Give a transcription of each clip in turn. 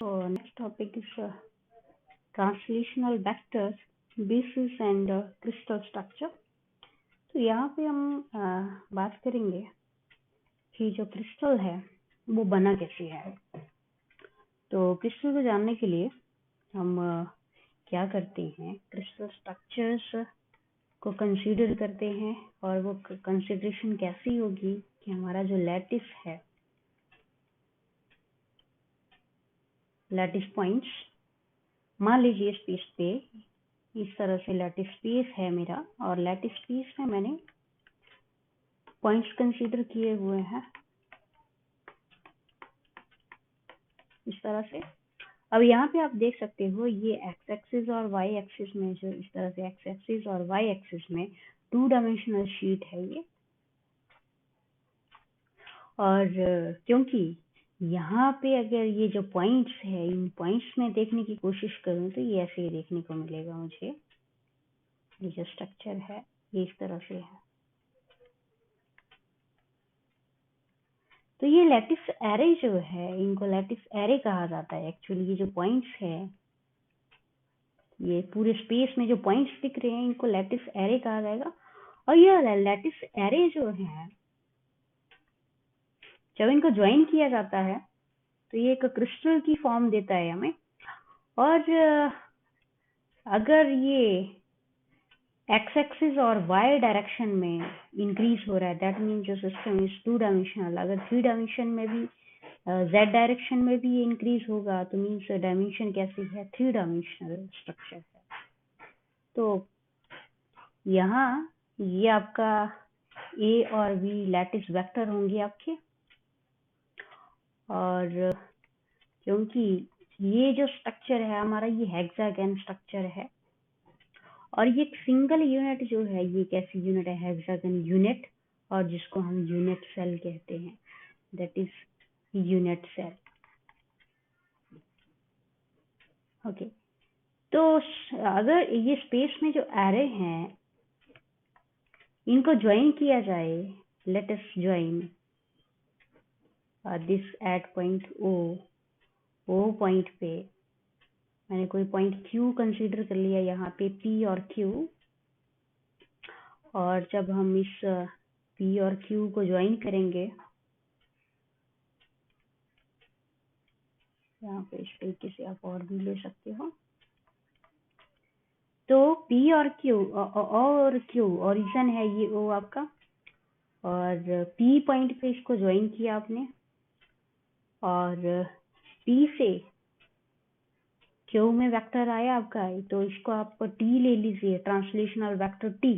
So next topic is translational vectors, basis and crystal structure. तो यहाँ पे हम बात करेंगे कि जो क्रिस्टल है वो बना कैसे है। तो क्रिस्टल को जानने के लिए हम क्या करते हैं, क्रिस्टल स्ट्रक्चर्स को कंसीडर करते हैं और वो कंसीडरेशन कैसी होगी कि हमारा जो लैटिस है, लैटिस पॉइंट्स, मान लीजिए स्पेस पे इस तरह से लैटिस स्पेस है मेरा और लैटिस स्पेस में मैंने पॉइंट्स कंसीडर किए हुए हैं इस तरह से। अब यहाँ पे आप देख सकते हो ये एक्स एक्सिस और वाई एक्सिस में, जो इस तरह से एक्स एक्सिस और वाई एक्सिस में 2 डायमेंशनल शीट है ये। और क्योंकि यहाँ पे अगर ये जो पॉइंट्स है, इन पॉइंट्स में देखने की कोशिश करूँ तो ये ऐसे ही देखने को मिलेगा मुझे। ये जो स्ट्रक्चर है ये इस तरह से है। तो ये लैटिस एरे जो है, इनको लैटिस एरे कहा जाता है। एक्चुअली ये जो पॉइंट्स है, ये पूरे स्पेस में जो पॉइंट्स दिख रहे हैं, इनको लैटिस एरे कहा जाएगा। और ये लैटिस एरे जो है, जब इनको ज्वाइन किया जाता है तो ये एक क्रिस्टल की फॉर्म देता है हमें। और अगर ये एक्स एक्सिस और वाई डायरेक्शन में इंक्रीज हो रहा है, दैट मीन जो सिस्टम इज 2 डायमेंशनल। अगर 3 डायमेंशन में भी जेड डायरेक्शन में भी ये इंक्रीज होगा तो मीन्स डायमेंशन कैसी है, 3 डायमेंशनल स्ट्रक्चर है। तो यहाँ ये आपका ए और बी लैटिस वेक्टर होंगे आपके। और क्योंकि ये जो स्ट्रक्चर है हमारा, ये हेक्सागन स्ट्रक्चर है और ये एक सिंगल यूनिट जो है, ये कैसी यूनिट है, हेक्सागन यूनिट, और जिसको हम यूनिट सेल कहते हैं, that is unit cell. Okay, तो अगर ये स्पेस में जो एरे हैं इनको ज्वाइन किया जाए, let us join this at point O point पे मैंने कोई पॉइंट Q कंसीडर कर लिया यहाँ पे, P और Q। और जब हम इस P और Q को ज्वाइन करेंगे, यहाँ पे इस तरीके से आप और भी ले सकते हो। तो P और Q ओरिजिन है ये O आपका, और P पॉइंट पे इसको ज्वाइन किया आपने, और P से Q में वेक्टर आया आपका, तो इसको आप T ले लीजिए, ट्रांसलेशनल वेक्टर T।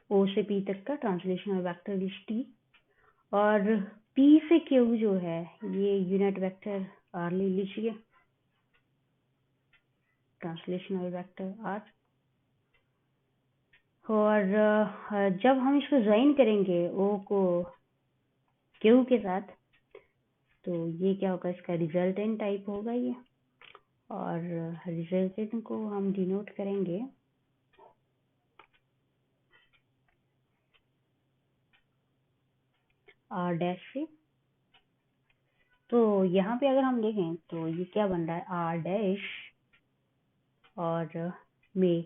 O से P तक का ट्रांसलेशनल वेक्टर इज T। और P से Q जो है ये यूनिट वेक्टर R ले लीजिए, ट्रांसलेशनल वेक्टर R। और जब हम इसको ज्वाइन करेंगे O को Q के साथ, तो ये क्या होगा, इसका रिजल्टेंट टाइप होगा ये। और रिजल्टेंट को हम डिनोट करेंगे R डैश से। तो यहाँ पे अगर हम देखें तो ये क्या बन रहा है, R डैश और में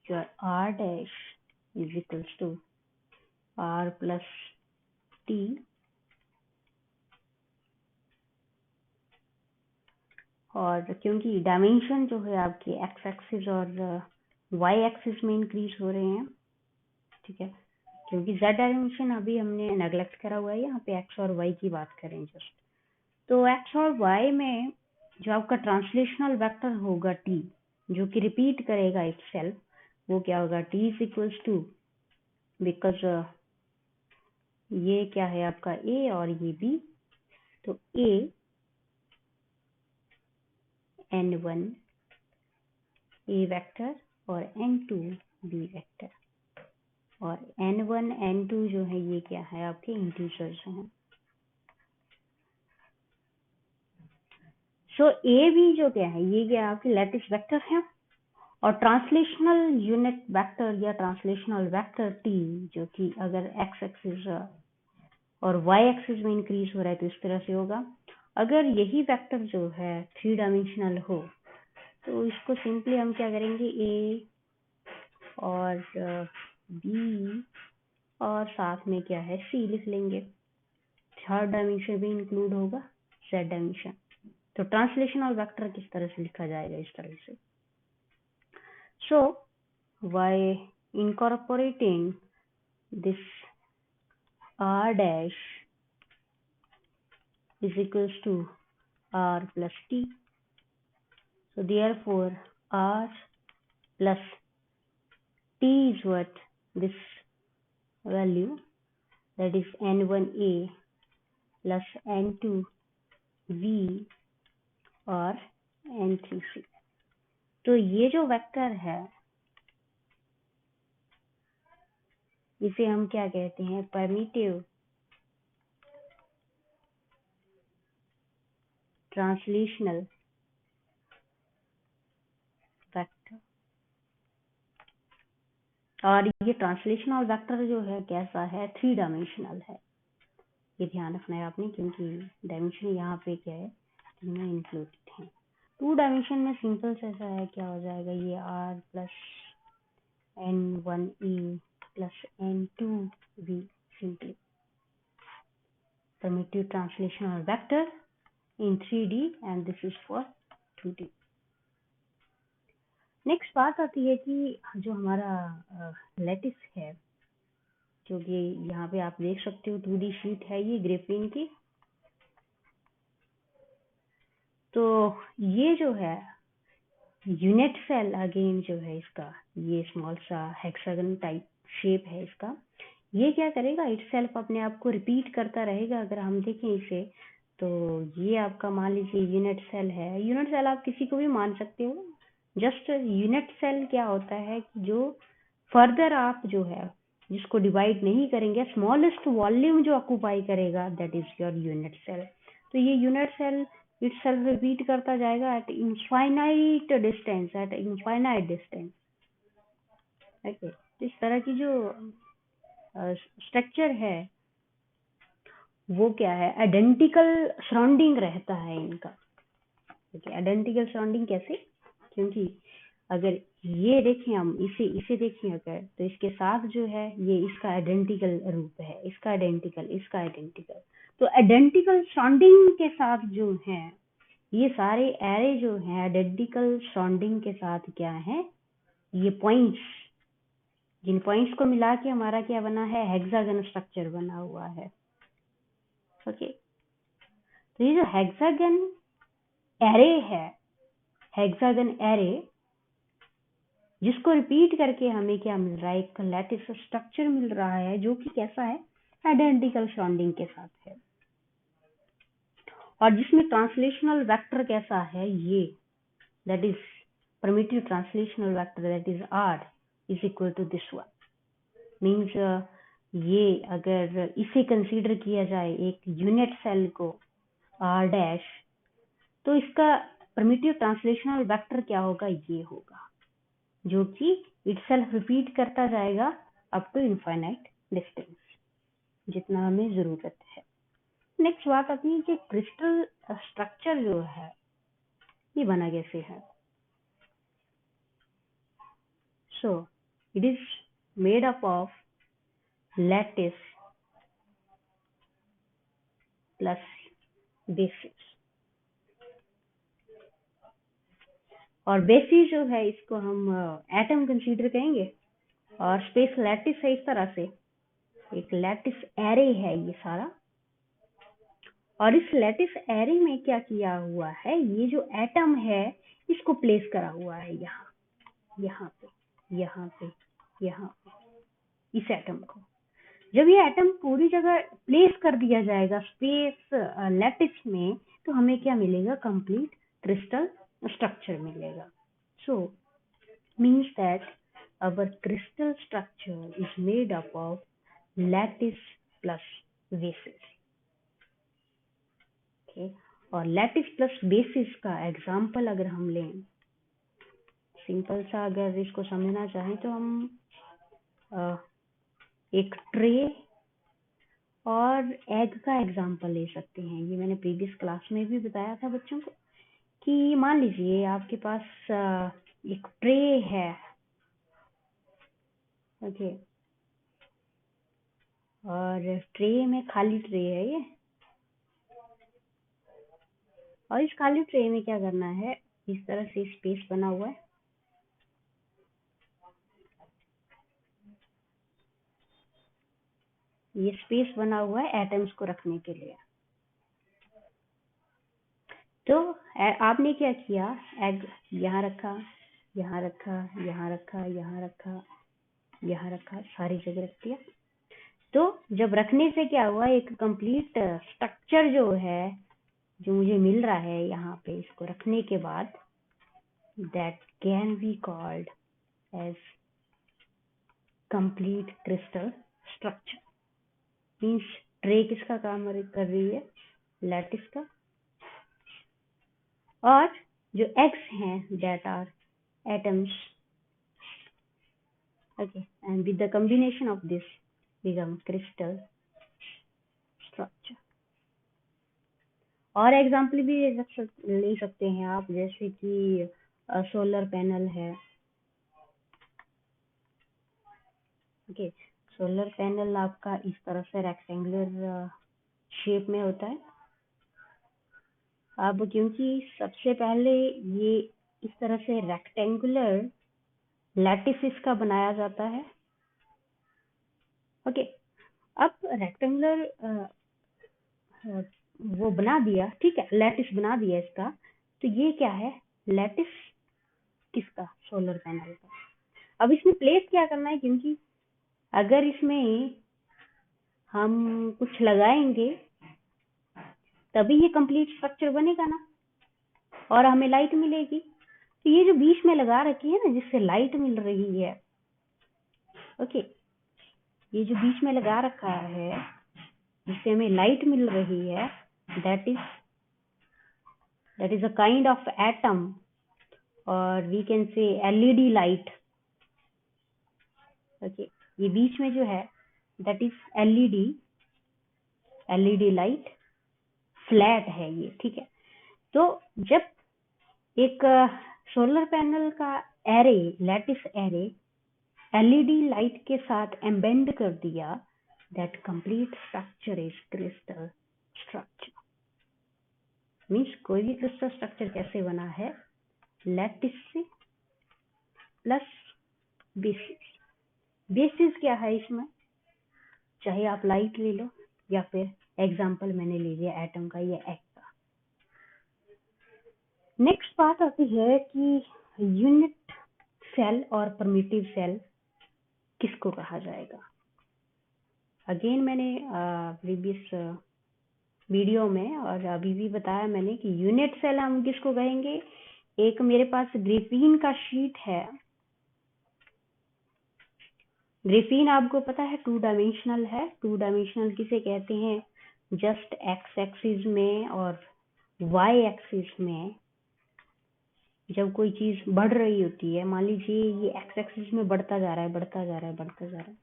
जो R dash is equals to R plus T और क्योंकि डायमेंशन जो है आपके एक्स एक्सिस और वाई एक्सिस में इंक्रीज हो रहे हैं, ठीक है, क्योंकि जेड डायमेंशन अभी हमने नेग्लेक्ट करा हुआ है, यहाँ पे एक्स और वाई की बात करें जस्ट। तो एक्स और वाई में जो आपका ट्रांसलेशनल वेक्टर होगा टी, जो कि रिपीट करेगा इटसेल्फ, वो क्या होगा, T is equals to, because ये क्या है आपका ए और ये बी, तो ए n1 ए वेक्टर और n2 बी वेक्टर, और n1 n2 जो है ये क्या है, आपके इंटीजर्स हैं। सो ए बी जो क्या है, ये क्या आपके लैटिस वेक्टर है। और ट्रांसलेशनल यूनिट वेक्टर या ट्रांसलेशनल वेक्टर टी, जो कि अगर एक्स एक्सिस और वाई एक्सिस में इंक्रीज हो रहा है तो इस तरह से होगा। अगर यही वेक्टर जो है 3 डायमेंशनल हो तो इसको सिंपली हम क्या करेंगे, ए और बी और साथ में क्या है सी लिख लेंगे। थर्ड डायमेंशन भी इंक्लूड होगा, जेड डायमेंशन। तो ट्रांसलेशनल वेक्टर किस तरह से लिखा जाएगा, इस तरह से। सो bye incorporating this r dash is equals to r plus t, so therefore r plus t is what, this value, that is n1a plus n2v और n3c। तो ये जो वेक्टर है इसे हम क्या कहते हैं, परमिटिव ट्रांसलेशनल वेक्टर। और ये ट्रांसलेशनल वेक्टर जो है कैसा है, 3 डायमेंशनल है। ये ध्यान रखना है आपने, क्योंकि डायमेंशन यहाँ पे क्या है, तीनों इंक्लूडेड हैं। 2 डायमेंशन में सिंपल से ऐसा है, क्या हो जाएगा, ये r plus n1e plus n2v, simply primitive translational vector in 3D and this is for 2D। Next बात आती है कि जो हमारा लैटिस है, जो कि यहाँ पे आप देख सकते हो 2D शीट है ये ग्राफीन की। तो ये जो है यूनिट सेल अगेन जो है इसका, ये स्मॉल सा हेक्सागन टाइप शेप है इसका। ये क्या करेगा, इटसेल्फ अपने आप को रिपीट करता रहेगा। अगर हम देखें इसे तो ये आपका मान लीजिए यूनिट सेल है। यूनिट सेल आप किसी को भी मान सकते हो। जस्ट यूनिट सेल क्या होता है कि जो फर्दर आप जो है जिसको डिवाइड नहीं करेंगे, स्मॉलेस्ट वॉल्यूम जो ऑक्यूपाई करेगा, that is your unit cell. तो ये यूनिट सेल इटसेल्फ रिपीट करता जाएगा at infinite distance, at infinite distance. Okay, इस तरह की जो स्ट्रक्चर है वो क्या है, आइडेंटिकल सराउंडिंग रहता है इनका। ओके, आइडेंटिकल सराउंडिंग कैसे, क्योंकि अगर ये देखें हम इसे देखें अगर, तो इसके साथ जो है ये इसका आइडेंटिकल रूप है, इसका आइडेंटिकल, इसका आइडेंटिकल। तो आइडेंटिकल सराउंडिंग के साथ जो है ये सारे एरे जो है आइडेंटिकल सराउंडिंग के साथ क्या है, ये पॉइंट्स, जिन पॉइंट्स को मिला के हमारा क्या बना है, हेक्सागन स्ट्रक्चर बना हुआ है। ओके, तो ये जो हेक्सागन एरे है, हेक्सागन एरे, जिसको रिपीट करके हमें क्या मिल रहा है, एक लैटिस स्ट्रक्चर मिल रहा है जो कि कैसा है, आइडेंटिकल सराउंडिंग के साथ है। और जिसमें ट्रांसलेशनल वेक्टर कैसा है, ये that is primitive translational vector, that is r is equal to this one. Means ये अगर इसे कंसीडर किया जाए एक यूनिट सेल को r डैश, तो इसका प्रिमिटिव ट्रांसलेशनल वेक्टर क्या होगा, ये होगा, जो कि इटसेल्फ रिपीट करता जाएगा अप टू इनफाइनाइट डिस्टेंस, जितना हमें जरूरत है। नेक्स्ट बात आती है कि क्रिस्टल स्ट्रक्चर जो है ये बना कैसे है। So it is made up of lattice plus basis. और बेसिस जो है इसको हम एटम कंसीडर करेंगे, और स्पेस लैटिस है इस तरह से, एक लैटिस एरे है ये सारा। और इस लैटिस एरे में क्या किया हुआ है, ये जो एटम है इसको प्लेस करा हुआ है यहाँ, यहाँ पे, यहाँ पे, यहाँ पे, इस एटम को। जब ये एटम पूरी जगह प्लेस कर दिया जाएगा स्पेस लैटिस में, तो हमें क्या मिलेगा, कंप्लीट क्रिस्टल स्ट्रक्चर मिलेगा। So means that our crystal structure is made up of lattice plus basis। okay? और लैटिस प्लस बेसिस का एग्जाम्पल अगर हम लें, सिंपल सा अगर इसको समझना चाहें तो हम एक ट्रे और एग का एग्जांपल ले सकते हैं। ये मैंने प्रीवियस क्लास में भी बताया था बच्चों को कि मान लीजिए आपके पास एक ट्रे है, ओके, और ट्रे में खाली ट्रे है ये, और इस खाली ट्रे में क्या करना है, इस तरह से स्पेस बना हुआ है, ये स्पेस बना हुआ है एटम्स को रखने के लिए। तो आपने क्या किया, एग यहाँ रखा, यहाँ रखा, यहाँ रखा, यहाँ रखा, यहाँ रखा, सारी जगह रख दिया। तो जब रखने से क्या हुआ, एक कंप्लीट स्ट्रक्चर जो है, जो मुझे मिल रहा है यहाँ पे, इसको रखने के बाद, that can be called as complete crystal structure. Means ट्रे किसका काम कर रही है, लैटिस का, और जो एग्स हैं that are atoms, okay, and with the combination of this become crystal structure। और एग्जाम्पल भी ले सकते हैं आप, जैसे कि सोलर पैनल है, ओके, सोलर पैनल आपका इस तरह से रेक्टेंगुलर शेप में होता है। अब क्योंकि सबसे पहले ये इस तरह से रेक्टेंगुलर लैटिस इसका बनाया जाता है, ओके। अब रेक्टेंगुलर वो बना दिया, ठीक है, लैटिस बना दिया इसका, तो ये क्या है, लैटिस किसका, सोलर पैनल का। अब इसमें प्लेस क्या करना है, क्योंकि अगर इसमें हम कुछ लगाएंगे तभी ये कंप्लीट स्ट्रक्चर बनेगा ना, और हमें लाइट मिलेगी। तो ये जो बीच में लगा रखी है ना, जिससे लाइट मिल रही है, ओके, ये जो बीच में लगा रखा है जिससे हमें लाइट मिल रही है, that is a kind of atom, और we can say LED light, okay. ये बीच में जो है that is LED light, flat है ये, ठीक है। तो जब एक सोलर पैनल का array, lattice array LED light के साथ एम्बेड कर दिया, that complete structure is crystal structure. Means कोई भी क्रिस्टल स्ट्रक्चर कैसे बना है, लैटिस से प्लस बेसिस। बेसिस क्या है इसमें, चाहे आप लाइट ले लो या फिर एग्जांपल मैंने ले लिया एटम का या एग का। नेक्स्ट बात आती है कि यूनिट सेल और प्रिमिटिव सेल किसको कहा जाएगा। अगेन मैंने प्रीवियस वीडियो में और अभी भी बताया मैंने कि यूनिट सेल हम किसको कहेंगे। एक मेरे पास ग्रेफीन का शीट है, ग्रेफीन आपको पता है 2 डायमेंशनल है। 2 डायमेंशनल किसे कहते हैं, जस्ट एक्स एक्सिस में और वाई एक्सिस में जब कोई चीज बढ़ रही होती है, मान लीजिए ये एक्स एक्सिस में बढ़ता जा रहा है, बढ़ता जा रहा है, बढ़ता जा रहा है,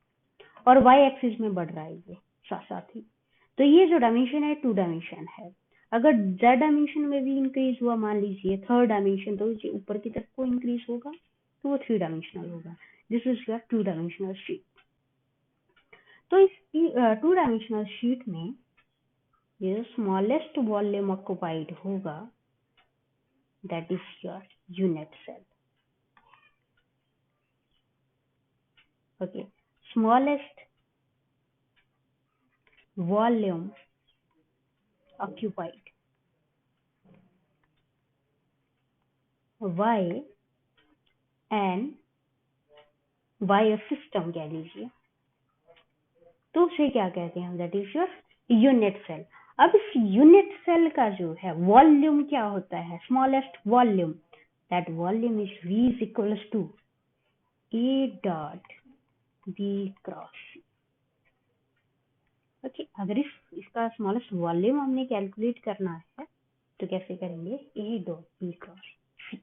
और वाई एक्सिस में बढ़ रहा है ये साथ साथ ही, तो ये जो डायमेंशन है 2 डायमेंशन है। अगर जेड डायमेंशन में भी इंक्रीज हुआ, मान लीजिए 3rd डायमेंशन, तो ये ऊपर की तरफ को इंक्रीज होगा तो वो 3 डायमेंशनल होगा। This is your 2 dimensional sheet. तो इस 2 डायमेंशनल शीट में ये स्मॉलेस्ट वॉल्यूम ऑक्युपाइड होगा, that is your unit cell, okay. Smallest volume occupied, y and y system कह लीजिए, तो उसे क्या कहते हैं, that is your unit cell. अब इस यूनिट सेल का जो है वॉल्यूम क्या होता है, smallest volume, that volume is v is equals to a dot b cross c, okay. अगर इसका स्मॉलेस्ट वॉल्यूम हमने कैलकुलेट करना है तो कैसे करेंगे, a dot b cross c।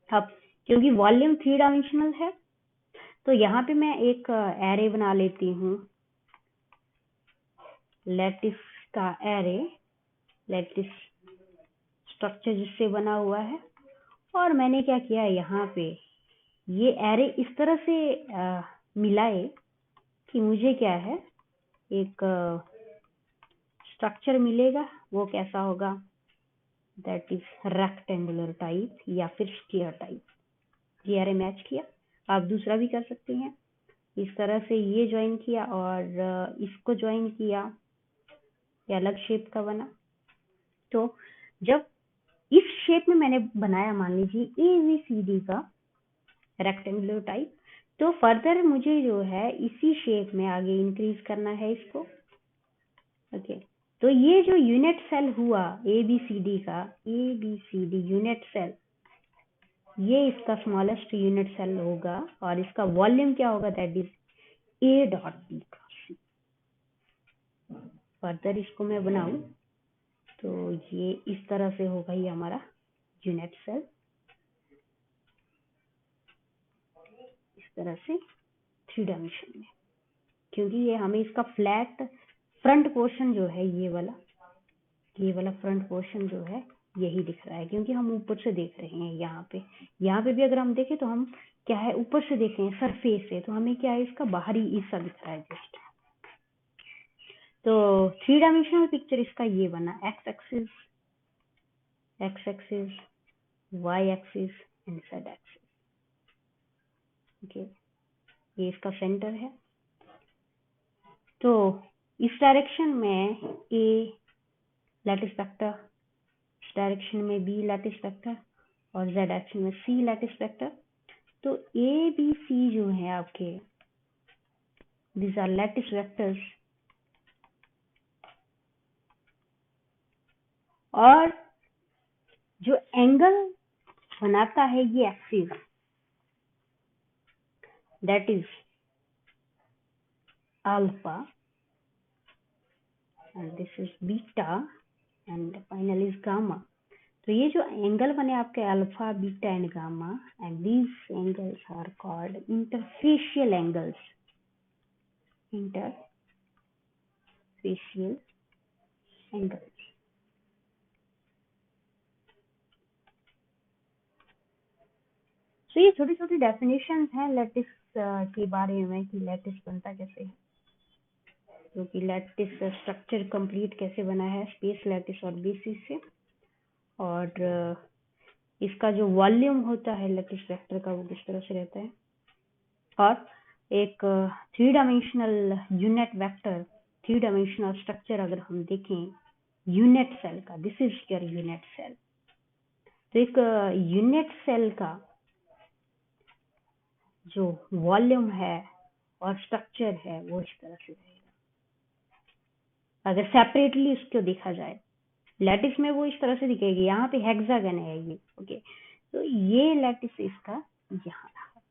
अब क्योंकि वॉल्यूम 3 डायमेंशनल है, तो यहाँ पे मैं एक एरे बना लेती हूँ, लैटिस का एरे, लैटिस स्ट्रक्चर जिससे बना हुआ है। और मैंने क्या किया, यहाँ पे ये एरे इस तरह से मिलाए कि मुझे क्या है, एक स्ट्रक्चर मिलेगा। वो कैसा होगा, दैट इज रेक्टेंगुलर टाइप या फिर स्क्वायर टाइप। ये एरे मैच किया। आप दूसरा भी कर सकते हैं, इस तरह से ये ज्वाइन किया और इसको ज्वाइन किया, ये अलग शेप का बना। तो जब इस शेप में मैंने बनाया, मान लीजिए ABCD का रेक्टेंगुलर टाइप, तो फर्दर मुझे जो है इसी शेप में आगे इंक्रीज करना है इसको। ओके, तो ये जो यूनिट सेल हुआ ABCD का, ABCD यूनिट सेल, ये इसका स्मॉलेस्ट यूनिट सेल होगा और इसका वॉल्यूम क्या होगा, दैट इज A.B का। फर्दर इसको मैं बनाऊं तो ये इस तरह से होगा, ये हमारा यूनिट सेल इस तरह से 3 डायमेंशन में। क्योंकि ये हमें इसका फ्लैट फ्रंट पोर्शन जो है, ये वाला फ्रंट पोर्शन जो है यही दिख रहा है, क्योंकि हम ऊपर से देख रहे हैं। यहाँ पे भी अगर हम देखें तो हम क्या है, ऊपर से देख रहे हैं सरफेस से, तो हमें क्या है, इसका बाहरी हिस्सा दिख रहा है जस्ट। तो 3 डायमेंशनल पिक्चर इसका ये बना, x axis, y axis and z axis. Okay, ये इसका सेंटर है। तो इस डायरेक्शन में A लैटिस वेक्टर, इस डायरेक्शन में B लैटिस वेक्टर और Z डायरेक्शन में C लैटिस वेक्टर। तो A B C जो है आपके, these are लैटिस वेक्टर्स। और जो एंगल बनाता है ये axis, that is alpha and this is beta and final is gamma। तो ये जो एंगल बने आपके alpha, beta and gamma, and these angles are called interfacial angles. Interfacial angles. तो ये छोटी छोटी डेफिनेशन हैं लैटिस के बारे में कि लैटिस बनता कैसे है, क्योंकि लैटिस स्ट्रक्चर कंप्लीट कैसे बना है स्पेस लैटिस और बेसिस से। और इसका जो वॉल्यूम होता है लैटिस वेक्टर का, वो किस तरह से रहता है। और एक 3 dimensional unit vector, 3 dimensional structure अगर हम देखें यूनिट सेल का, this is your unit cell. तो एक यूनिट सेल का जो वॉल्यूम है और स्ट्रक्चर है वो इस तरह से रहेगा। अगर सेपरेटली इसको देखा जाए, लैटिस में वो इस तरह से दिखेगी, यहाँ पे हेक्सागन है ये। ओके, तो ये लैटिस इसका यहाँ रहा,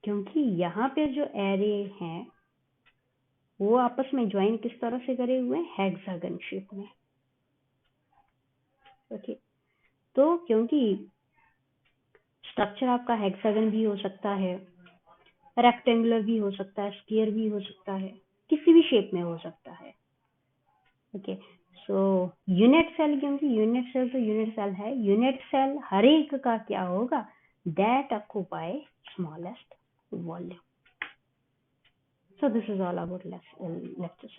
क्योंकि यहाँ पे जो एरे हैं वो आपस में ज्वाइन किस तरह से करे हुए हैं, हेक्सागन शेप में। ओके, तो क्योंकि स्ट्रक्चर आपका हेक्सागन भी हो सकता है, रेक्टेंगुलर भी हो सकता है, स्क्वायर भी हो सकता है, किसी भी शेप में हो सकता है। ओके, सो यूनिट सेल, क्योंकि यूनिट सेल तो यूनिट सेल है, यूनिट सेल हर एक का क्या होगा, that occupy smallest volume. So this is all about lecture.